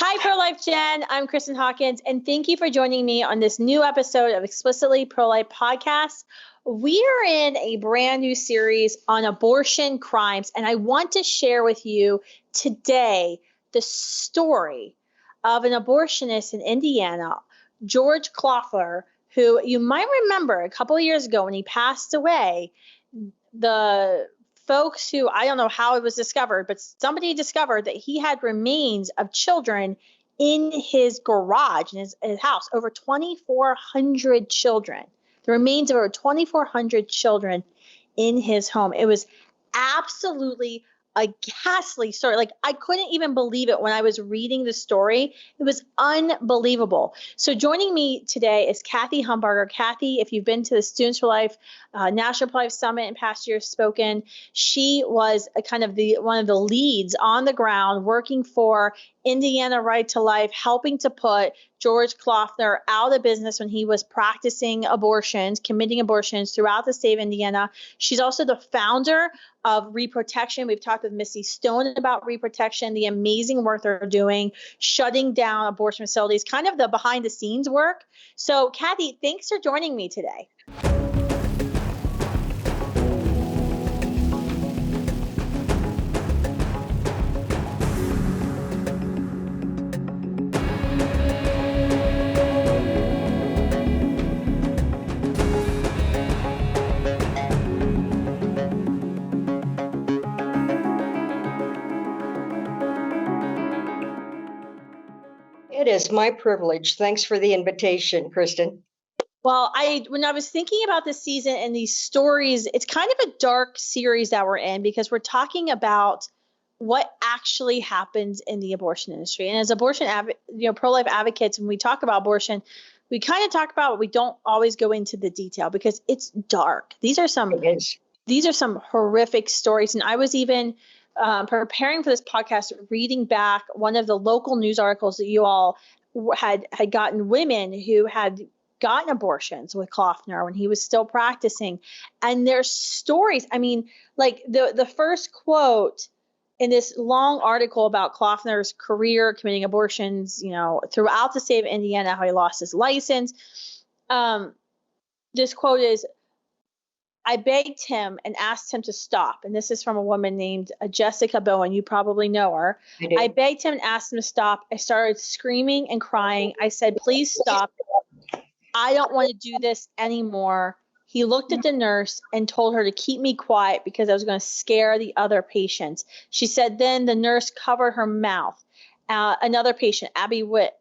Hi, Pro-Life Jen. I'm Kristen Hawkins, and thank you for joining me on this new episode of Explicitly Pro-Life Podcast. We are in a brand new series on abortion crimes, and I want to share with you today the story of an abortionist in Indiana, George Clothler, who you might remember a couple of years ago when he passed away. The folks who, I don't know how it was discovered, but somebody discovered that he had remains of children in his garage, in his house, over 2,400 children. The remains of over 2,400 children in his home. It was absolutely a ghastly story. Like, I couldn't even believe it when I was reading the story. It was unbelievable. So joining me today is Cathie Humbarger. Cathie, if you've been to the Students for Life National Pro-Life Summit in past years spoken, she was a kind of one of the leads on the ground working for Indiana Right to Life, helping to put George Clothler out of business when he was practicing abortions, committing abortions throughout the state of Indiana. She's also the founder of Reprotection. We've talked with Missy Stone about Reprotection, the amazing work they're doing, shutting down abortion facilities, kind of the behind the scenes work. So, Cathie, thanks for joining me today. It is my privilege. Thanks for the invitation, Kristen. Well, when I was thinking about this season and these stories, it's kind of a dark series that we're in because we're talking about what actually happens in the abortion industry. And as pro-life advocates, when we talk about abortion, we kind of talk about it, we don't always go into the detail because it's dark. These are some horrific stories. And I was even preparing for this podcast, reading back one of the local news articles that you all had gotten women who had gotten abortions with Clothler when he was still practicing. And their stories, I mean, like the first quote in this long article about Clothler's career committing abortions, throughout the state of Indiana, how he lost his license. This quote is, "I begged him and asked him to stop." And this is from a woman named Jessica Bowen. You probably know her. I begged him and asked him to stop. I started screaming and crying. I said, "Please stop. I don't want to do this anymore." He looked at the nurse and told her to keep me quiet because I was going to scare the other patients. She said then the nurse covered her mouth. Another patient, Abby Witt.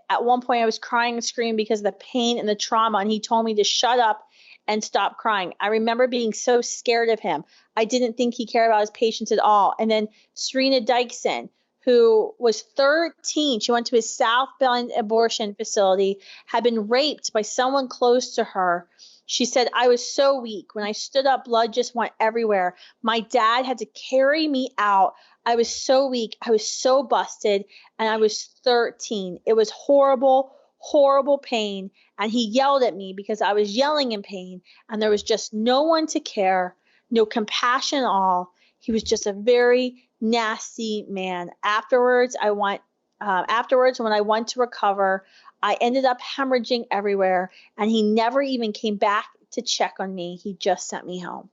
At one point I was crying and screaming because of the pain and the trauma, and he told me to shut up and stop crying. I remember being so scared of him. I didn't think he cared about his patients at all. And then Serena Dyksen, who was 13, she went to his South Bend abortion facility, had been raped by someone close to her. She said, "I was so weak. When I stood up, blood just went everywhere. My dad had to carry me out. I was so weak. I was so busted, and I was 13. It was horrible, horrible pain. And he yelled at me because I was yelling in pain, and there was just no one to care, no compassion at all. He was just a very nasty man." Afterwards, when I went to recover, I ended up hemorrhaging everywhere, and he never even came back to check on me. He just sent me home.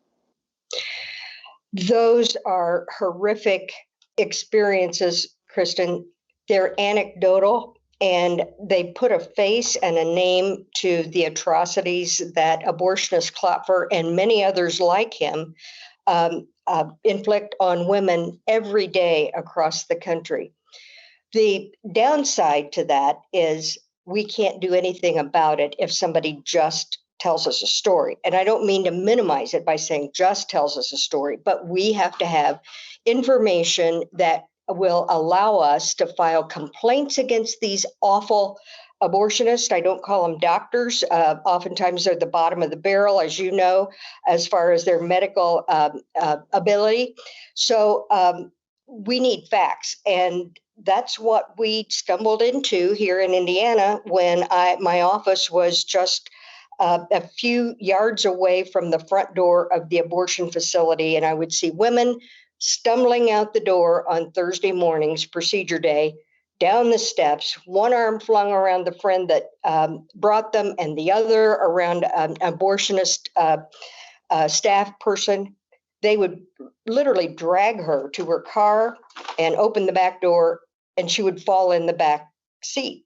Those are horrific experiences, Kristen. They're anecdotal, and they put a face and a name to the atrocities that abortionist Clothler and many others like him inflict on women every day across the country. The downside to that is we can't do anything about it if somebody just tells us a story. And I don't mean to minimize it by saying just tells us a story, but we have to have information that will allow us to file complaints against these awful abortionists. I don't call them doctors. Oftentimes they're the bottom of the barrel, as you know, as far as their medical ability. So we need facts. And that's what we stumbled into here in Indiana when my office was just a few yards away from the front door of the abortion facility. And I would see women stumbling out the door on Thursday mornings, procedure day, down the steps, one arm flung around the friend that brought them, and the other around an abortionist staff person. They would literally drag her to her car and open the back door, and she would fall in the back seat.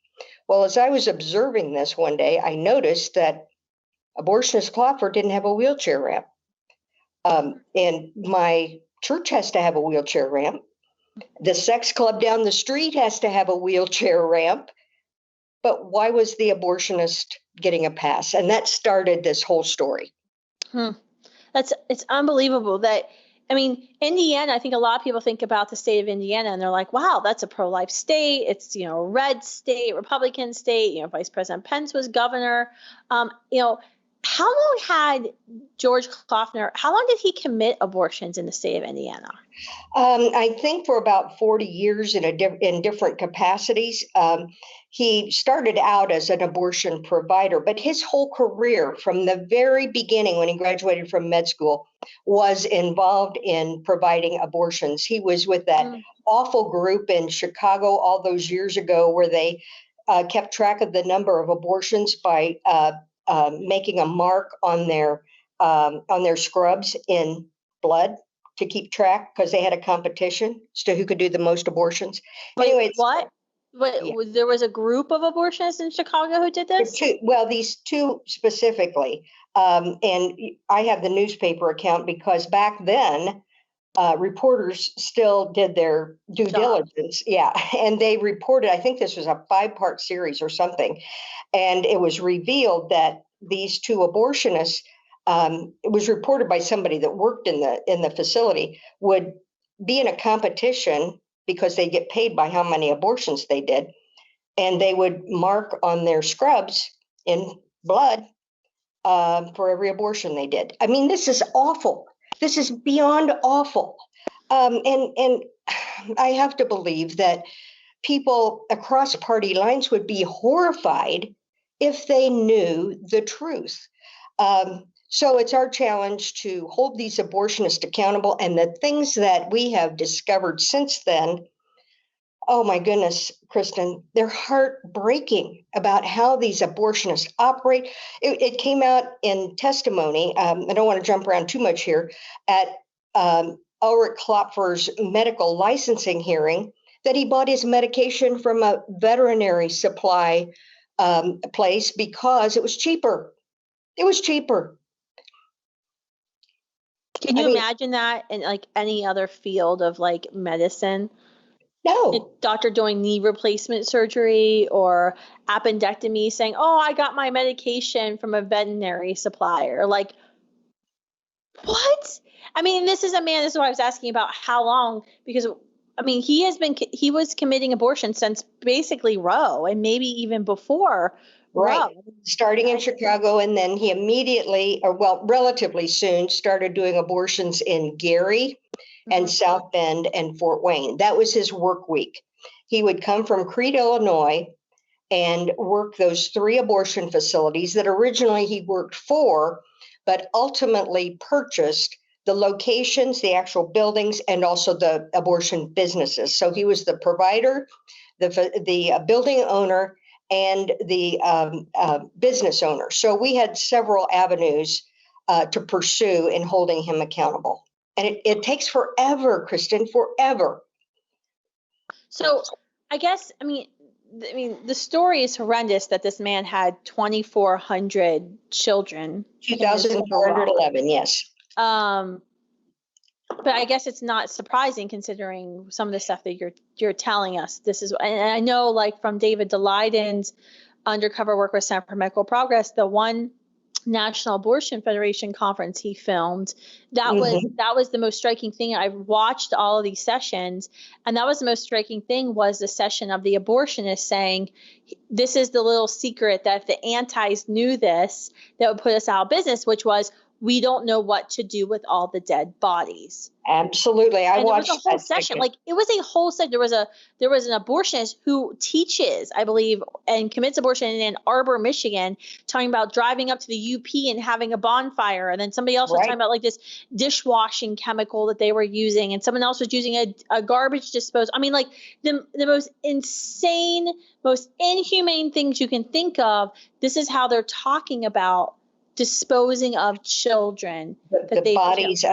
Well, as I was observing this one day, I noticed that abortionist Clothler didn't have a wheelchair ramp. And my church has to have a wheelchair ramp. The sex club down the street has to have a wheelchair ramp. But why was the abortionist getting a pass? And that started this whole story. It's unbelievable that, I mean, Indiana, I think a lot of people think about the state of Indiana and they're like, wow, that's a pro-life state. It's, a red state, Republican state, Vice President Pence was governor. How long had George Clothler, how long did he commit abortions in the state of Indiana? I think for about 40 years in different capacities. He started out as an abortion provider, but his whole career from the very beginning when he graduated from med school was involved in providing abortions. He was with that awful group in Chicago all those years ago where they kept track of the number of abortions by making a mark on their scrubs in blood to keep track because they had a competition as to who could do the most abortions. Anyway, what? There was a group of abortionists in Chicago who did this? These two specifically. And I have the newspaper account because back then, reporters still did their due diligence. Yeah. And they reported, I think this was a 5-part series or something. And it was revealed that these two abortionists, it was reported by somebody that worked in the facility, would be in a competition because they get paid by how many abortions they did. And they would mark on their scrubs in blood for every abortion they did. I mean, this is awful. This is beyond awful. And I have to believe that people across party lines would be horrified if they knew the truth. So it's our challenge to hold these abortionists accountable. And the things that we have discovered since then, oh my goodness, Kristen, they're heartbreaking about how these abortionists operate. It came out in testimony. I don't want to jump around too much here at Ulrich Klopfer's medical licensing hearing that he bought his medication from a veterinary supply place because it was cheaper. It was cheaper. Can you imagine that in like any other field of like medicine? No. A doctor doing knee replacement surgery or appendectomy saying, oh, I got my medication from a veterinary supplier. Like, what? I mean, this is what I was asking about how long, because I mean, he was committing abortion since basically Roe and maybe even before Right. Roe. Starting in Chicago, and then he immediately, relatively soon, started doing abortions in Gary and South Bend and Fort Wayne. That was his work week. He would come from Crete, Illinois, and work those 3 abortion facilities that originally he worked for, but ultimately purchased the locations, the actual buildings, and also the abortion businesses. So he was the provider, the building owner, and the business owner. So we had several avenues to pursue in holding him accountable. And it takes forever, Kristen, forever. So I guess, I mean, the story is horrendous that this man had 2,400 children. 2,411, yes. But I guess it's not surprising considering some of the stuff that you're telling us. And I know, like from David Delyden's undercover work with Center for Medical Progress, the one National Abortion Federation conference he filmed, that was the most striking thing. I've watched all of these sessions, and that was the most striking thing was the session of the abortionist saying, this is the little secret that if the antis knew this, that would put us out of business, which was, we don't know what to do with all the dead bodies. Absolutely. I And watched there was a whole that session. segment. Like it was a whole session. There was an abortionist who teaches, I believe, and commits abortion in Ann Arbor, Michigan, talking about driving up to the UP and having a bonfire. And then somebody else was Right. talking about like this dishwashing chemical that they were using, and someone else was using a garbage disposal. I mean, like the most insane, most inhumane things you can think of. This is how they're talking about disposing of children that The they've killed. bodies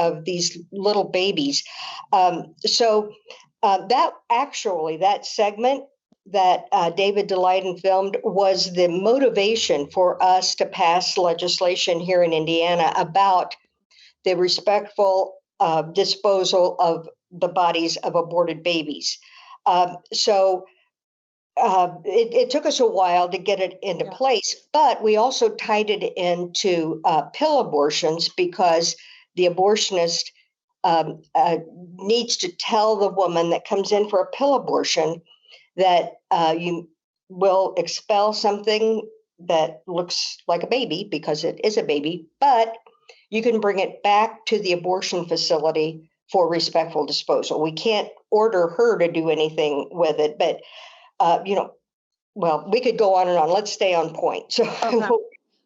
of these little babies. That segment that David Daleiden filmed was the motivation for us to pass legislation here in Indiana about the respectful disposal of the bodies of aborted babies. It took us a while to get it into place, but we also tied it into pill abortions because the abortionist needs to tell the woman that comes in for a pill abortion that you will expel something that looks like a baby because it is a baby, but you can bring it back to the abortion facility for respectful disposal. We can't order her to do anything with it, but we could go on and on. Let's stay on point. So okay.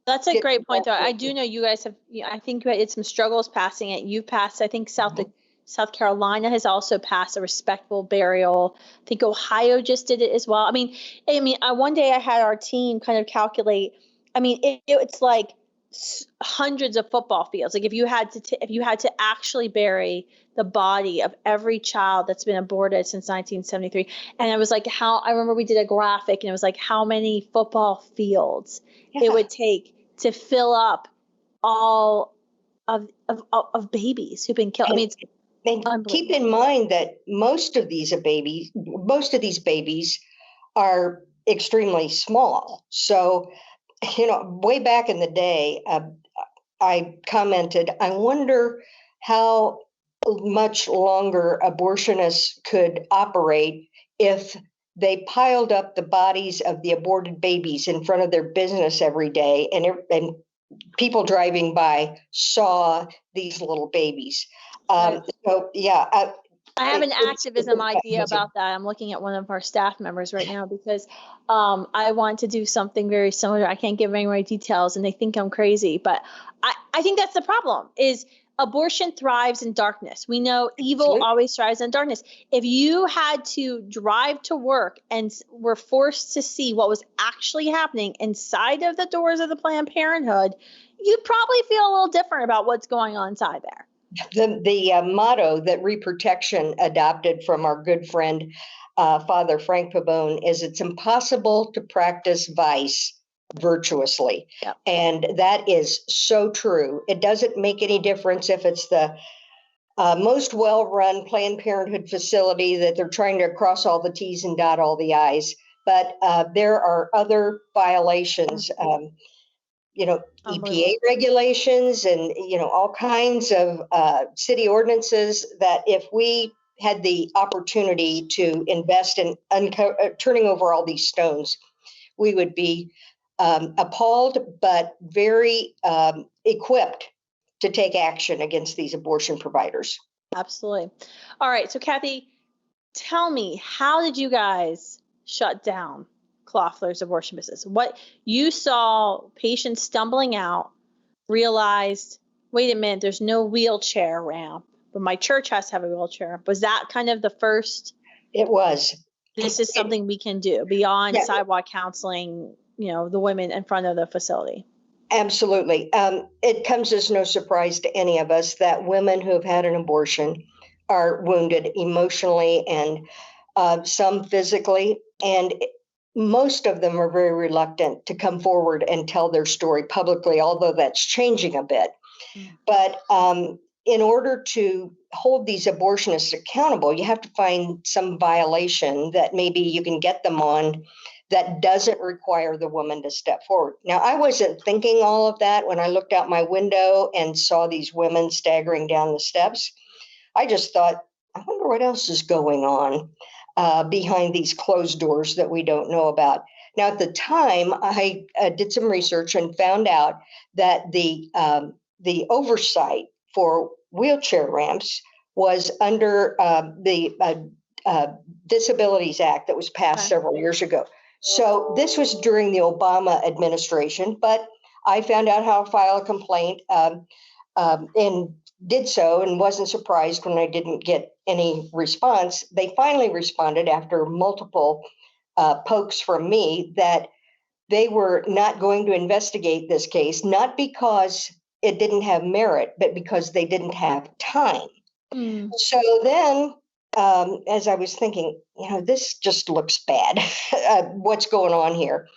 That's a great point, though. I do know you guys have. I think you had some struggles passing it. You passed. I think South Carolina has also passed a respectful burial. I think Ohio just did it as well. I mean, one day I had our team kind of calculate. I mean, it's like hundreds of football fields. Like if you had to actually bury the body of every child that's been aborted since 1973, and it was like I remember we did a graphic, and it was like how many football fields it would take to fill up all of babies who've been killed. I mean, and keep in mind that most of these babies are extremely small. So, way back in the day, I commented, I wonder how much longer abortionists could operate if they piled up the bodies of the aborted babies in front of their business every day, and people driving by saw these little babies. Right. I have an it's activism idea about that. I'm looking at one of our staff members right now because I want to do something very similar. I can't give any more details, and they think I'm crazy, but I think that's the problem. Is abortion thrives in darkness. We know evil always thrives in darkness. If you had to drive to work and were forced to see what was actually happening inside of the doors of the Planned Parenthood, you'd probably feel a little different about what's going on inside there. The motto that Reprotection adopted from our good friend, Father Frank Pabon, is it's impossible to practice vice virtuously. Yep. And that is so true. It doesn't make any difference if it's the most well-run Planned Parenthood facility that they're trying to cross all the T's and dot all the I's. But there are other violations, EPA regulations and, all kinds of city ordinances that if we had the opportunity to invest in turning over all these stones, we would be appalled, but very equipped to take action against these abortion providers. Absolutely. All right. So, Cathie, tell me, how did you guys shut down Clothler's abortion business? What you saw patients stumbling out, realized, wait a minute, there's no wheelchair ramp, but my church has to have a wheelchair. Was that kind of the first? It was. This is something we can do beyond sidewalk counseling, the women in front of the facility. Absolutely. It comes as no surprise to any of us that women who have had an abortion are wounded emotionally and some physically, and most of them are very reluctant to come forward and tell their story publicly, although that's changing a bit. But in order to hold these abortionists accountable, you have to find some violation that maybe you can get them on that doesn't require the woman to step forward. Now, I wasn't thinking all of that when I looked out my window and saw these women staggering down the steps. I just thought, I wonder what else is going on behind these closed doors that we don't know about. Now, at the time, I did some research and found out that the the oversight for wheelchair ramps was under the Disabilities Act that was passed several years ago. So this was during the Obama administration, but I found out how to file a complaint and did so, and wasn't surprised when I didn't get any response. They finally responded after multiple pokes from me that they were not going to investigate this case, not because it didn't have merit, but because they didn't have time. So then, as I was thinking, this just looks bad. What's going on here?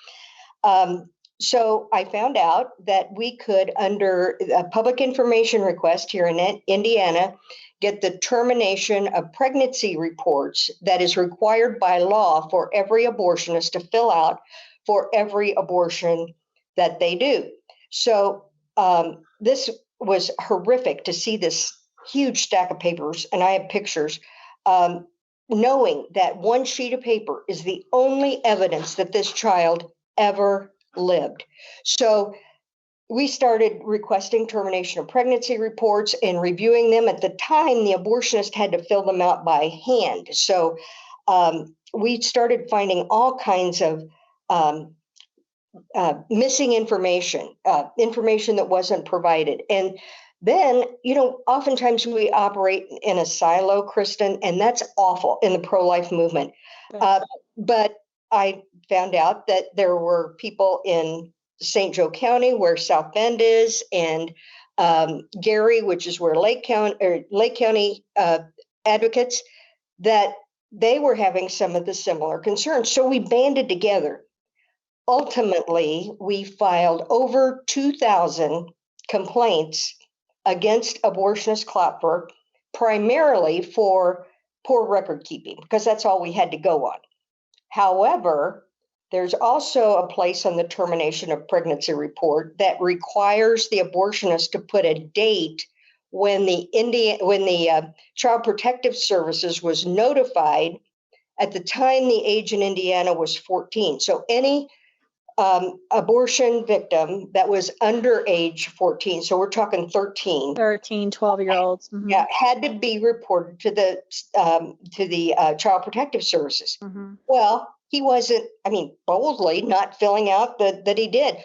So I found out that we could, under a public information request here in Indiana, get the termination of pregnancy reports that is required by law for every abortionist to fill out for every abortion that they do. So this was horrific to see this huge stack of papers, and I have pictures, knowing that one sheet of paper is the only evidence that this child ever lived. So we started requesting termination of pregnancy reports and reviewing them. At the time, the abortionist had to fill them out by hand. So we started finding all kinds of missing information, information that wasn't provided. And then, oftentimes we operate in a silo, Kristen, and that's awful in the pro-life movement. But I found out that there were people in St. Joe County, where South Bend is, and Gary, which is where Lake County advocates, that they were having some of the similar concerns. So we banded together. Ultimately, we filed over 2,000 complaints against abortionist Clothler, primarily for poor record keeping, because that's all we had to go on. However, there's also a place on the termination of pregnancy report that requires the abortionist to put a date when the Child Protective Services was notified. At the time, the age in Indiana was 14. So any abortion victim that was under age 14, so we're talking 13, 12-year-olds, had to be reported to the Child Protective Services. Well, he wasn't, boldly not filling out that he did.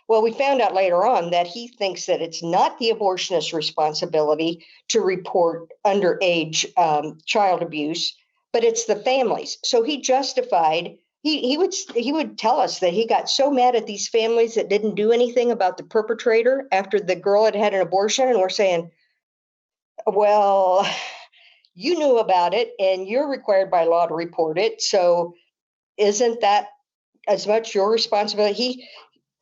Well, we found out later on that he thinks that it's not the abortionist's responsibility to report underage child abuse, but it's the family's. So he justified. He would tell us that he got so mad at these families that didn't do anything about the perpetrator after the girl had had an abortion, and we're saying, well, you knew about it and you're required by law to report it, so isn't that as much your responsibility? He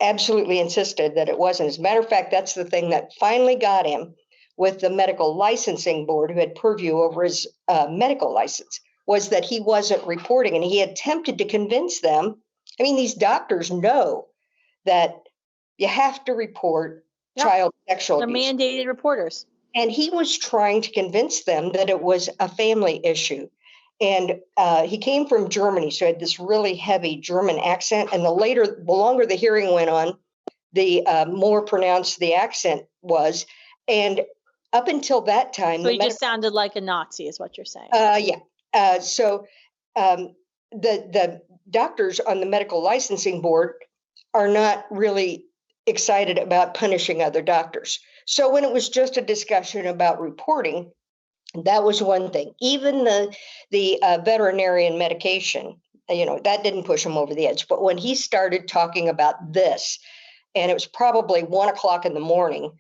absolutely insisted that it wasn't. As a matter of fact, that's the thing that finally got him with the medical licensing board, who had purview over his medical license, was that he wasn't reporting. And he attempted to convince them. These doctors know that you have to report child sexual abuse. They're mandated reporters. And he was trying to convince them that it was a family issue. And he came from Germany, so he had this really heavy German accent. And the longer the hearing went on, the more pronounced the accent was. And up until that time, so he just sounded like a Nazi, is what you're saying. Yeah. So the doctors on the medical licensing board are not really excited about punishing other doctors. So when it was just a discussion about reporting, that was one thing. Even the veterinarian medication, that didn't push him over the edge. But when he started talking about this, and it was probably 1 o'clock in the morning,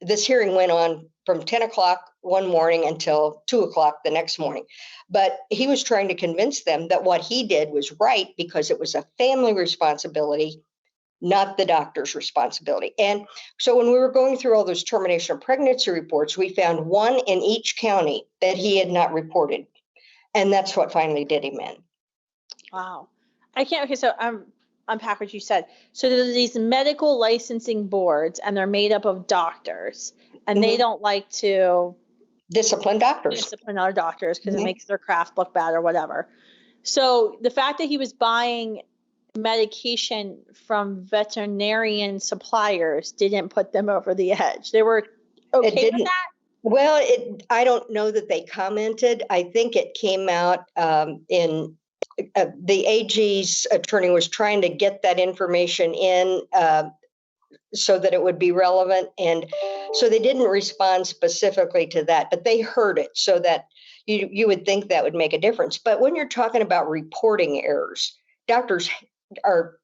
this hearing went on from 10 o'clock one morning until 2 o'clock the next morning. But he was trying to convince them that what he did was right because it was a family responsibility, not the doctor's responsibility. And so when we were going through all those termination of pregnancy reports, we found one in each county that he had not reported. And that's what finally did him in. Wow. Okay, so unpack what you said. So there's these medical licensing boards, and they're made up of doctors, and they don't like to discipline other doctors because it makes their craft look bad or whatever. So the fact that he was buying medication from veterinarian suppliers didn't put them over the edge. They were okay with that? Well, I don't know that they commented. I think it came out in the AG's attorney was trying to get that information in so that it would be relevant. And so they didn't respond specifically to that, but they heard it, so that you would think that would make a difference. But when you're talking about reporting errors, doctors are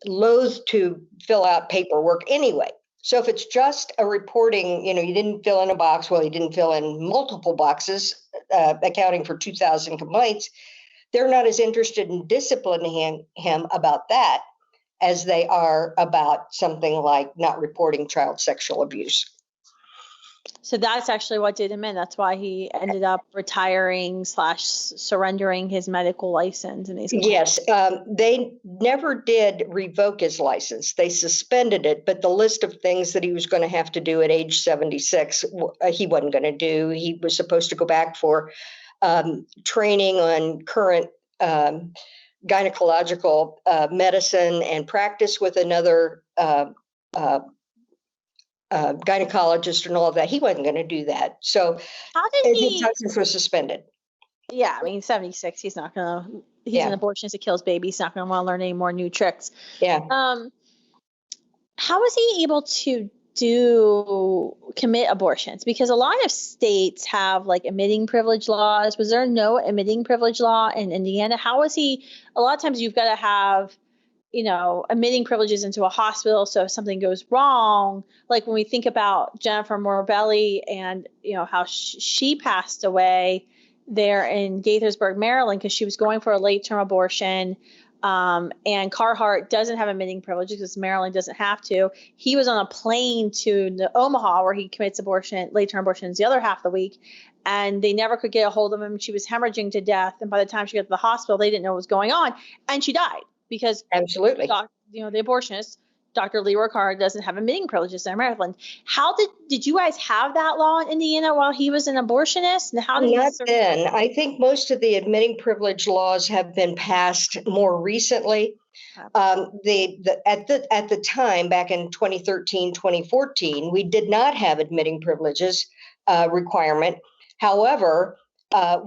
loath to fill out paperwork anyway. So if it's just a reporting, you didn't fill in a box, well, you didn't fill in multiple boxes, accounting for 2,000 complaints, they're not as interested in disciplining him about that as they are about something like not reporting child sexual abuse. So that's actually what did him in. That's why he ended up retiring / surrendering his medical license. Yes, they never did revoke his license. They suspended it, but the list of things that he was going to have to do at age 76, he wasn't going to do. He was supposed to go back for training on current gynecological medicine and practice with another gynecologist and all of that. He wasn't going to do that. So his license was suspended. Yeah, I mean, 76, he's not going to, he's an abortionist that kills babies. He's not going to want to learn any more new tricks. Yeah. How was he able to commit abortions? Because a lot of states have like admitting privilege laws. Was there no admitting privilege law in Indiana? How was he? A lot of times you've got to have, admitting privileges into a hospital. So if something goes wrong, like when we think about Jennifer Morabelli and, how she passed away there in Gaithersburg, Maryland, because she was going for a late-term abortion. And Carhart doesn't have admitting privileges because Maryland doesn't have to. He was on a plane to Omaha where he commits late-term abortions the other half of the week, and they never could get a hold of him. She was hemorrhaging to death, and by the time she got to the hospital, they didn't know what was going on, and she died because absolutely, the abortionist, Dr. Leroy Carhart, doesn't have admitting privileges in Maryland. How did you guys have that law in Indiana while he was an abortionist? And how did not then? I think most of the admitting privilege laws have been passed more recently. At the time, back in 2013, 2014, we did not have admitting privileges requirement. However,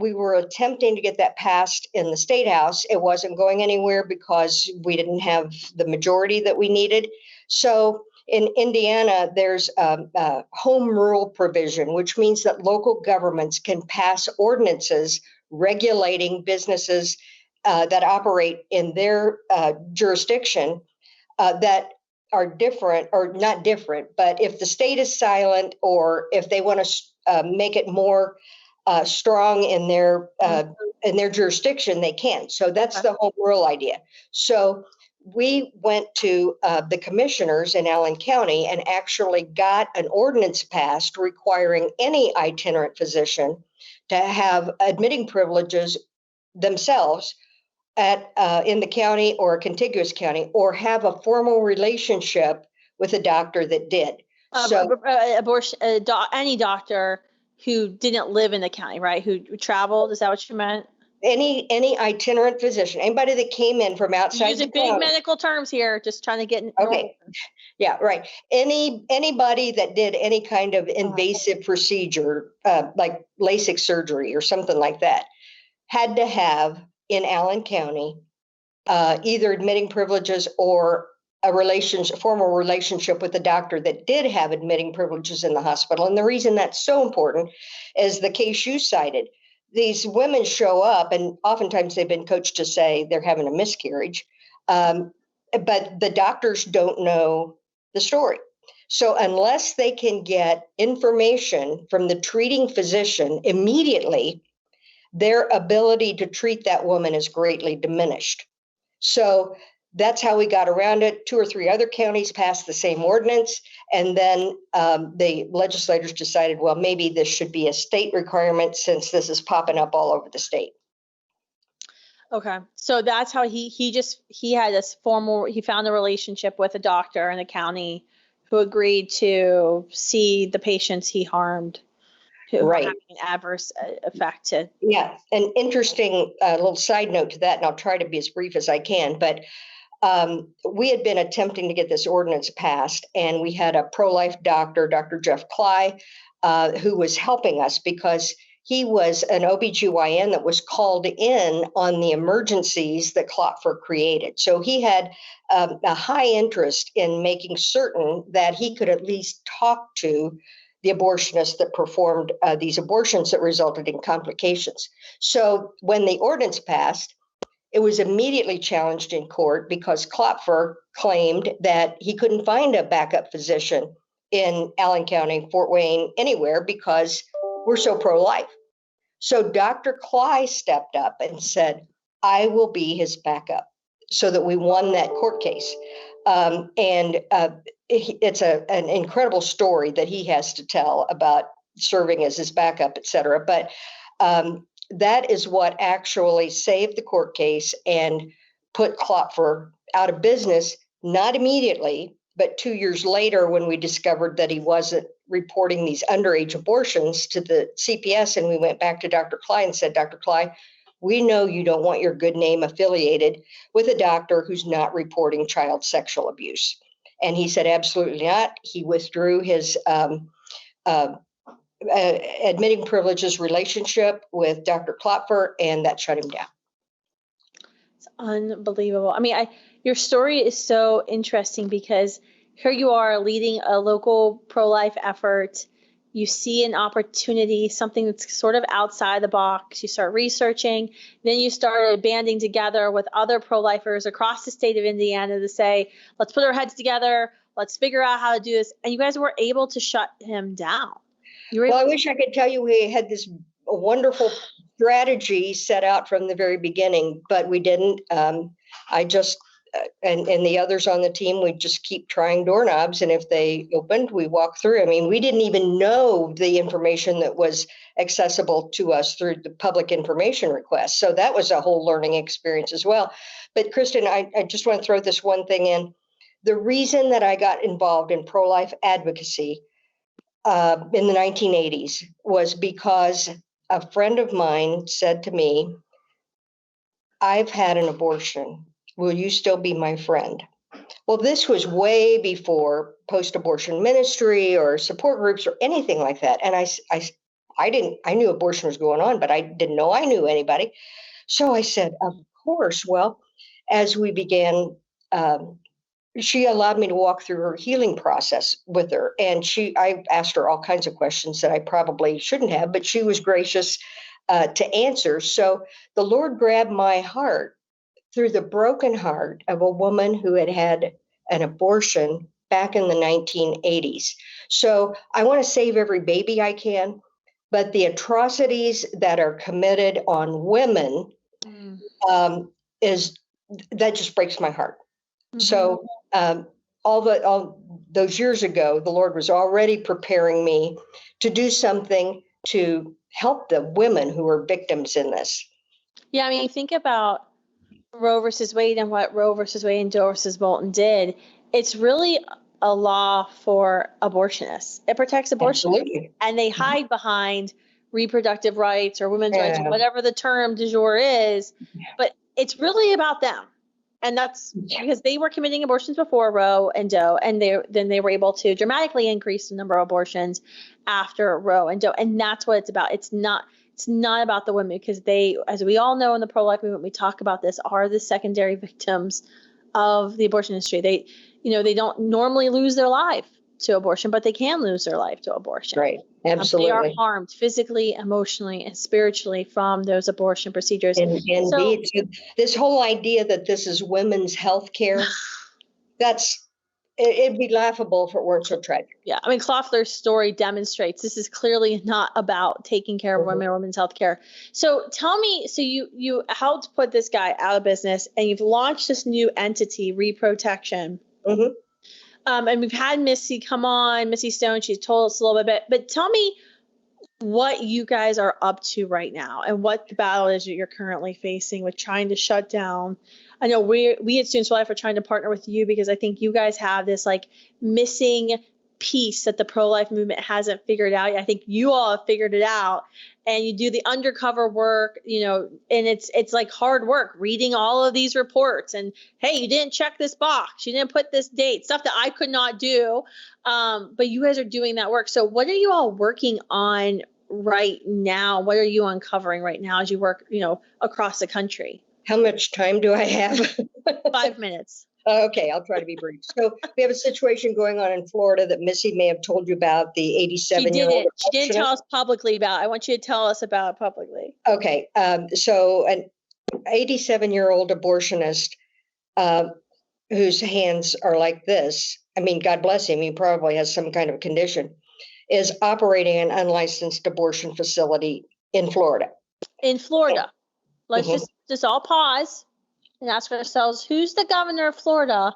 we were attempting to get that passed in the State House. It wasn't going anywhere because we didn't have the majority that we needed. So in Indiana, there's a home rule provision, which means that local governments can pass ordinances regulating businesses that operate in their jurisdiction that are different, or not different, but if the state is silent or if they want to make it more strong in their jurisdiction, they can. So that's the home rule idea. So we went to the commissioners in Allen County and actually got an ordinance passed requiring any itinerant physician to have admitting privileges themselves in the county or a contiguous county, or have a formal relationship with a doctor that did. Any doctor who didn't live in the county, right? Who traveled? Is that what you meant? Any itinerant physician, anybody that came in from outside. Using big medical terms here, just trying to get okay. Yeah, right. Anybody that did any kind of invasive procedure, like LASIK surgery or something like that, had to have in Allen County either admitting privileges or a formal relationship with a doctor that did have admitting privileges in the hospital. And the reason that's so important is the case you cited. These women show up, and oftentimes they've been coached to say they're having a miscarriage, but the doctors don't know the story. So unless they can get information from the treating physician immediately, their ability to treat that woman is greatly diminished. So that's how we got around it. 2 or 3 other counties passed the same ordinance. And then the legislators decided, well, maybe this should be a state requirement since this is popping up all over the state. Okay. So that's how he had this he found a relationship with a doctor in the county who agreed to see the patients he harmed, who are Right. having an adverse effect to. Yeah. An interesting little side note to that, and I'll try to be as brief as I can, but we had been attempting to get this ordinance passed, and we had a pro-life doctor, Dr. Jeff Cly, who was helping us because he was an OBGYN that was called in on the emergencies that Clothler created. So he had a high interest in making certain that he could at least talk to the abortionists that performed these abortions that resulted in complications. So when the ordinance passed, it was immediately challenged in court because Clothler claimed that he couldn't find a backup physician in Allen County, Fort Wayne, anywhere because we're so pro-life. So Dr. Cly stepped up and said, I will be his backup, so that we won that court case. It's an incredible story that he has to tell about serving as his backup, et cetera. But that is what actually saved the court case and put Clothler out of business, not immediately, but 2 years later when we discovered that he wasn't reporting these underage abortions to the CPS. And we went back to Dr. Cly and said, Dr. Cly, we know you don't want your good name affiliated with a doctor who's not reporting child sexual abuse. And he said, absolutely not. He withdrew his admitting privileges relationship with Dr. Clothler, and that shut him down. It's unbelievable. I mean, your story is so interesting because here you are leading a local pro-life effort. You see an opportunity, something that's sort of outside the box. You start researching. Then you started banding together with other pro-lifers across the state of Indiana to say, let's put our heads together. Let's figure out how to do this. And you guys were able to shut him down. Well, I wish I could tell you we had this wonderful strategy set out from the very beginning, but we didn't. I just, and the others on the team, we just keep trying doorknobs. And if they opened, we walk through. I mean, we didn't even know the information that was accessible to us through the public information request. So that was a whole learning experience as well. But Kristen, I just want to throw this one thing in. The reason that I got involved in pro-life advocacy in the 1980s was because a friend of mine said to me, I've had an abortion. Will you still be my friend? Well, this was way before post-abortion ministry or support groups or anything like that. And I knew abortion was going on, but I didn't know I knew anybody. So I said, of course. Well, as we began, she allowed me to walk through her healing process with her. And I asked her all kinds of questions that I probably shouldn't have, but she was gracious to answer. So the Lord grabbed my heart through the broken heart of a woman who had had an abortion back in the 1980s. So I want to save every baby I can, but the atrocities that are committed on women that just breaks my heart. Mm-hmm. So all those years ago, the Lord was already preparing me to do something to help the women who are victims in this. Yeah, I mean, think about Roe versus Wade and what Roe versus Wade and Doe versus Bolton did. It's really a law for abortionists. It protects abortion. Absolutely. And they hide behind reproductive rights or women's rights or whatever the term du jour is. But it's really about them. And that's because they were committing abortions before Roe and Doe, and then they were able to dramatically increase the number of abortions after Roe and Doe. And that's what it's about. It's not about the women, because they, as we all know in the pro-life movement, we talk about this, are the secondary victims of the abortion industry. They don't normally lose their life to abortion, but they can lose their life to abortion. Right. Absolutely. They are harmed physically, emotionally, and spiritually from those abortion procedures. Indeed. So this whole idea that this is women's health care, it'd be laughable if it weren't so tragic. Yeah. I mean, Clothler's story demonstrates this is clearly not about taking care of women or women's health care. So tell me, so you helped put this guy out of business, and you've launched this new entity, Reprotection. Mm-hmm. And we've had Missy come on, Missy Stone. She's told us a little bit, but tell me what you guys are up to right now and what the battle is that you're currently facing with trying to shut down. I know we at Students for Life are trying to partner with you because I think you guys have this like missing piece that the pro-life movement hasn't figured out. I think you all have figured it out, and you do the undercover work, and it's like hard work reading all of these reports, and hey, you didn't check this box, you didn't put this date, stuff that I could not do. But you guys are doing that work. So what are you all working on right now? What are you uncovering right now as you work, across the country? How much time do I have? 5 minutes. Okay, I'll try to be brief. So we have a situation going on in Florida that Missy may have told you about, the 87-year-old. She didn't tell us publicly about. I want you to tell us about it publicly. Okay, so an 87-year-old abortionist whose hands are like this, I mean, God bless him, he probably has some kind of condition, is operating an unlicensed abortion facility in Florida. In Florida. Let's just all pause and ask ourselves, who's the governor of Florida?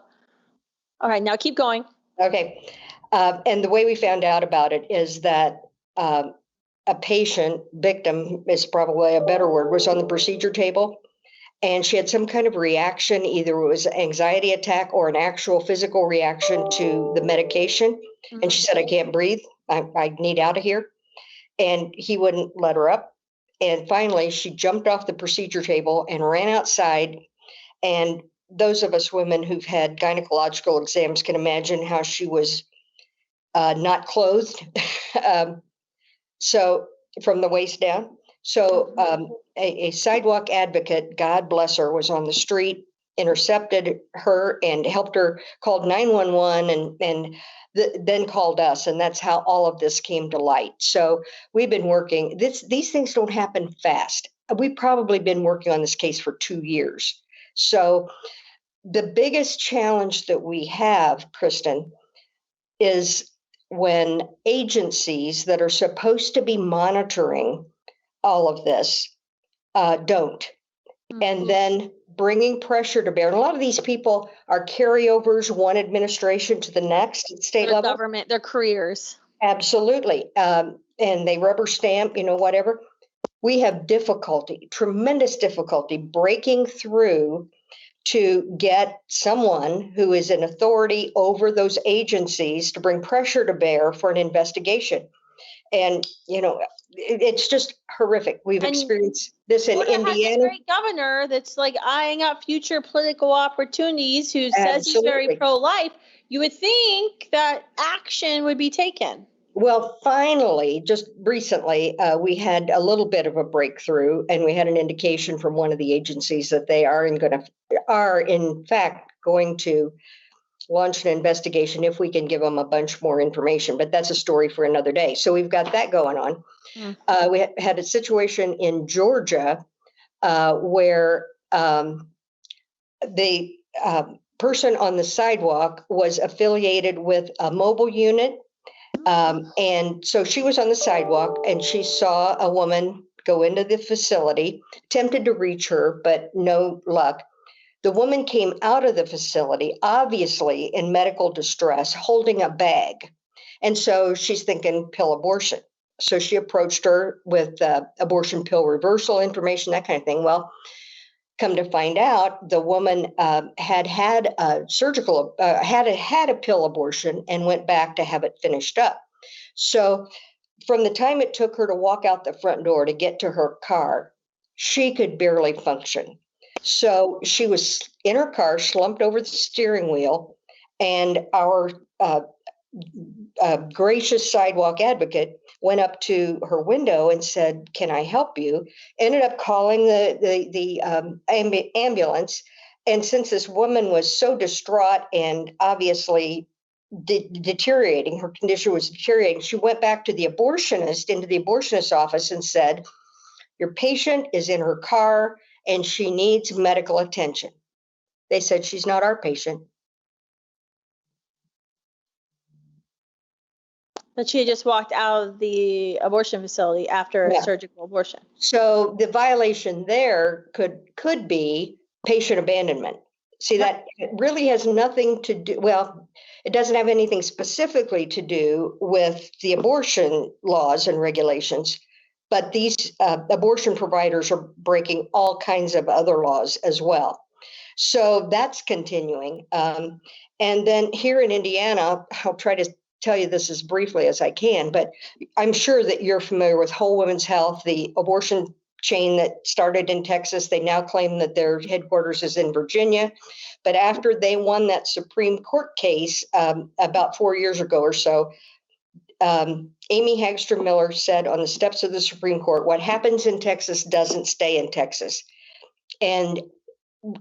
All right, now keep going. Okay. And the way we found out about it is that a patient, victim is probably a better word, was on the procedure table, and she had some kind of reaction. Either it was an anxiety attack or an actual physical reaction to the medication. And she said, I can't breathe. I need out of here. And he wouldn't let her up. And finally, she jumped off the procedure table and ran outside. And those of us women who've had gynecological exams can imagine how she was not clothed. So from the waist down. So a sidewalk advocate, God bless her, was on the street, intercepted her and helped her, called 911 and then called us. And that's how all of this came to light. So we've been working. These things don't happen fast. We've probably been working on this case for 2 years. So the biggest challenge that we have, Kristen, is when agencies that are supposed to be monitoring all of this don't. And then bringing pressure to bear. And a lot of these people are carryovers, one administration to the next at state level. Government, their careers. Absolutely. And they rubber stamp, whatever. We have difficulty, tremendous difficulty breaking through to get someone who is in authority over those agencies to bring pressure to bear for an investigation. And, it's just horrific. We've experienced this in Indiana. Has a great governor that's like eyeing up future political opportunities, who says he's very pro-life. You would think that action would be taken. Well, finally, just recently, we had a little bit of a breakthrough, and we had an indication from one of the agencies that they are in fact going to launch an investigation if we can give them a bunch more information. But that's a story for another day. So we've got that going on. We had a situation in Georgia where the person on the sidewalk was affiliated with a mobile unit. And so she was on the sidewalk and she saw a woman go into the facility, attempted to reach her, but no luck. The woman came out of the facility, obviously in medical distress, holding a bag. And so she's thinking pill abortion. So she approached her with abortion pill reversal information, that kind of thing. Well, come to find out, the woman had a surgical, had a pill abortion and went back to have it finished up. So from the time it took her to walk out the front door to get to her car, she could barely function. So she was in her car, slumped over the steering wheel, and our gracious sidewalk advocate went up to her window and said, "Can I help you?" Ended up calling the ambulance. And since this woman was so distraught and obviously deteriorating, her condition was deteriorating, she went back to the abortionist office and said, "Your patient is in her car and she needs medical attention." They said, "She's not our patient." But she had just walked out of the abortion facility after a surgical abortion. So the violation there could be patient abandonment. See, that really has nothing to do, well, it doesn't have anything specifically to do with the abortion laws and regulations, but these abortion providers are breaking all kinds of other laws as well. So that's continuing. And then here in Indiana, I'll try to tell you this as briefly as I can, but I'm sure that you're familiar with Whole Women's Health, the abortion chain that started in Texas. They now claim that their headquarters is in Virginia. But after they won that Supreme Court case about 4 years ago or so, Amy Hagstrom Miller said on the steps of the Supreme Court, what happens in Texas doesn't stay in Texas. And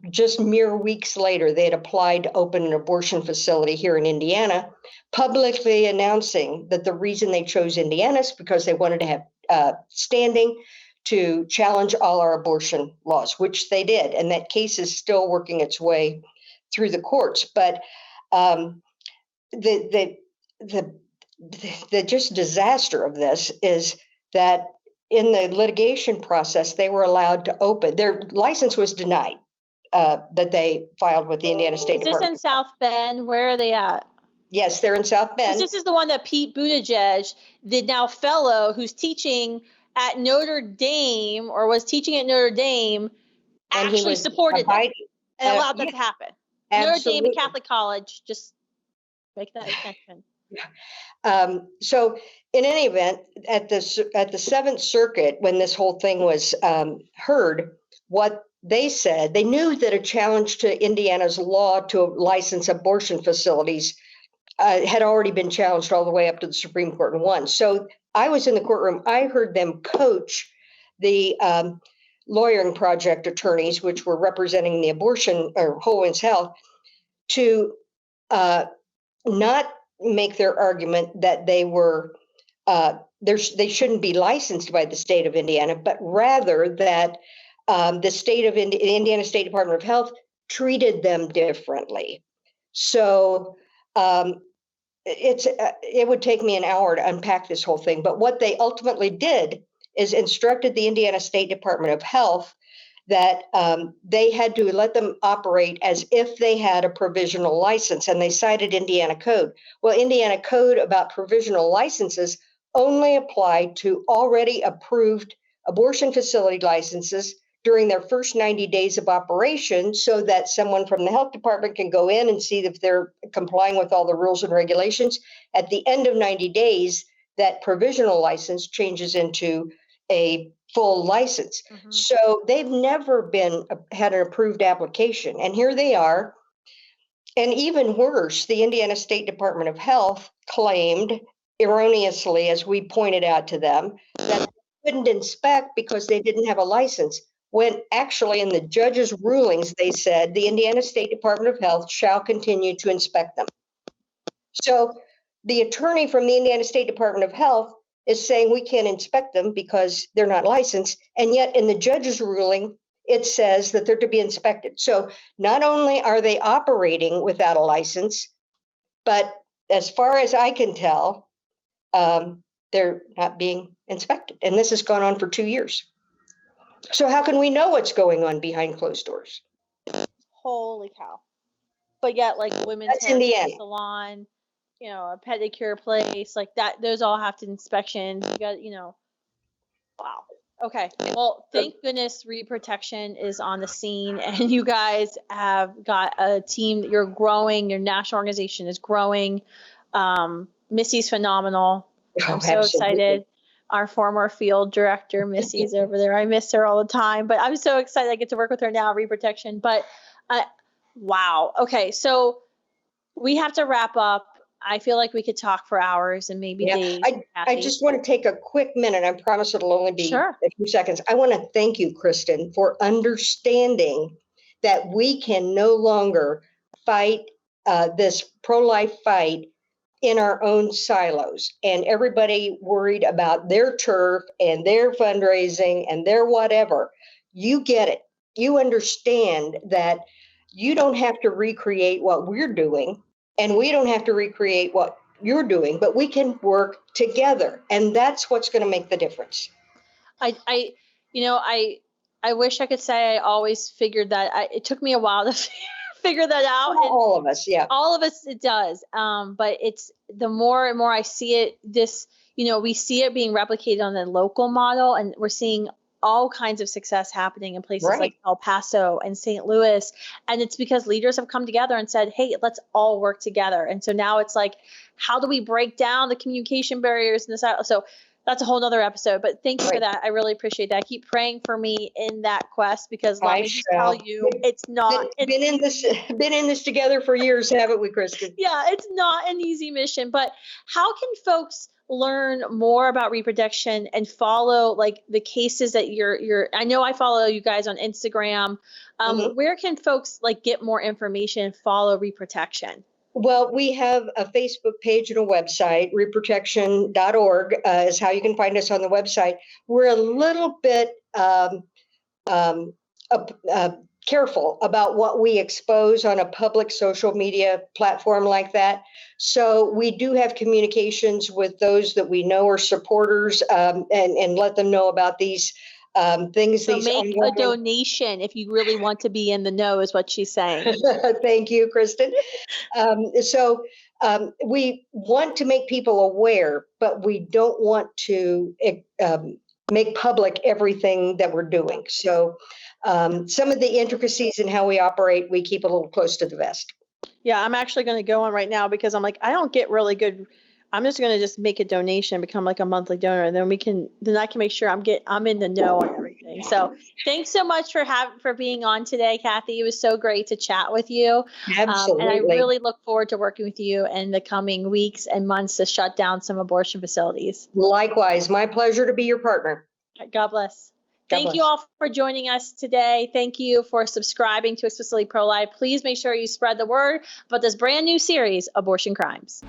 just mere weeks later, they had applied to open an abortion facility here in Indiana, publicly announcing that the reason they chose Indiana is because they wanted to have standing to challenge all our abortion laws, which they did. And that case is still working its way through the courts. But the just disaster of this is that in the litigation process, they were allowed to open. Their license was denied that they filed with the Indiana State Department. Is this in South Bend? Where are they at? Yes, they're in South Bend. This is the one that Pete Buttigieg, the now fellow who's teaching at Notre Dame or was teaching at Notre Dame, And he actually was supported them and allowed that yeah, to happen. absolutely. Notre Dame, a Catholic college, just make that connection. So in any event, at the Seventh Circuit, when this whole thing was heard, what they said, they knew that a challenge to Indiana's law to license abortion facilities had already been challenged all the way up to the Supreme Court and won. So I was in the courtroom. I heard them coach the lawyering project attorneys, which were representing the abortion or Whole Women's Health, to not make their argument that they were they shouldn't be licensed by the state of Indiana, but rather that the state of Indiana State Department of Health treated them differently. So it would take me an hour to unpack this whole thing. But what they ultimately did is instructed the Indiana State Department of Health that they had to let them operate as if they had a provisional license, and they cited Indiana code. Well, Indiana code about provisional licenses only apply to already approved abortion facility licenses during their first 90 days of operation, so that someone from the health department can go in and see if they're complying with all the rules and regulations. At the end of 90 days, that provisional license changes into a full license. Mm-hmm. So they've never had an approved application. And here they are. And even worse, the Indiana State Department of Health claimed erroneously, as we pointed out to them, that they couldn't inspect because they didn't have a license, when actually in the judge's rulings, they said the Indiana State Department of Health shall continue to inspect them. So the attorney from the Indiana State Department of Health is saying we can't inspect them because they're not licensed. And yet in the judge's ruling, it says that they're to be inspected. So not only are they operating without a license, but as far as I can tell, they're not being inspected. And this has gone on for 2 years. So how can we know what's going on behind closed doors? Holy cow. But yet, like women's hair salon, a pedicure place, like that, those all have to inspection. You got, wow. Okay. Well, thank goodness Reprotection is on the scene, and you guys have got a team that you're growing. Your national organization is growing. Missy's phenomenal. I'm so excited. Our former field director, Missy's over there. I miss her all the time, but I'm so excited I get to work with her now, Reprotection. But wow. Okay. So we have to wrap up. I feel like we could talk for hours and maybe days. I just want to take a quick minute. I promise it'll only be a few seconds. I want to thank you, Kristen, for understanding that we can no longer fight this pro-life fight in our own silos, and everybody worried about their turf and their fundraising and their whatever. You get it. You understand that you don't have to recreate what we're doing, and we don't have to recreate what you're doing, but we can work together, and that's what's going to make the difference. I wish I could say I always figured that. It took me a while to figure that out. All of us, yeah. All of us, it does. But it's the more and more I see it, we see it being replicated on the local model, and we're seeing all kinds of success happening in places Right. like El Paso and St. Louis. And it's because leaders have come together and said, hey, let's all work together. And so now it's like, how do we break down the communication barriers in this? So that's a whole nother episode, but thank you for Right. that. I really appreciate that. Keep praying for me in that quest, because let I me just tell shall. you, it's not, Been in this together for years, haven't we, Kristen? yeah, it's not an easy mission. But how can folks learn more about reproduction and follow like the cases that I know I follow you guys on Instagram. Mhm. Where can folks like get more information, follow reprotection? Well, we have a Facebook page and a website. Reprotection.org is how you can find us on the website. We're a little bit um, careful about what we expose on a public social media platform like that. So we do have communications with those that we know are supporters, and let them know about these things. So These make a ongoing. donation if you really want to be in the know, is what she's saying. Thank you, Kristen. We want to make people aware, but we don't want to make public everything that we're doing. So some of the intricacies in how we operate, we keep a little close to the vest. Yeah, I'm actually going to go on right now because I'm like, I don't get really good. I'm just going to just make a donation, become like a monthly donor, and then I can make sure I'm in the know on everything. So thanks so much for being on today, Cathie. It was so great to chat with you. And I Absolutely. really look forward to working with you in the coming weeks and months to shut down some abortion facilities. Likewise, my pleasure to be your partner. God bless. God Thank bless. you all for joining us today. Thank you for subscribing to Explicitly Pro-Life. Please make sure you spread the word about this brand new series, Abortion Crimes.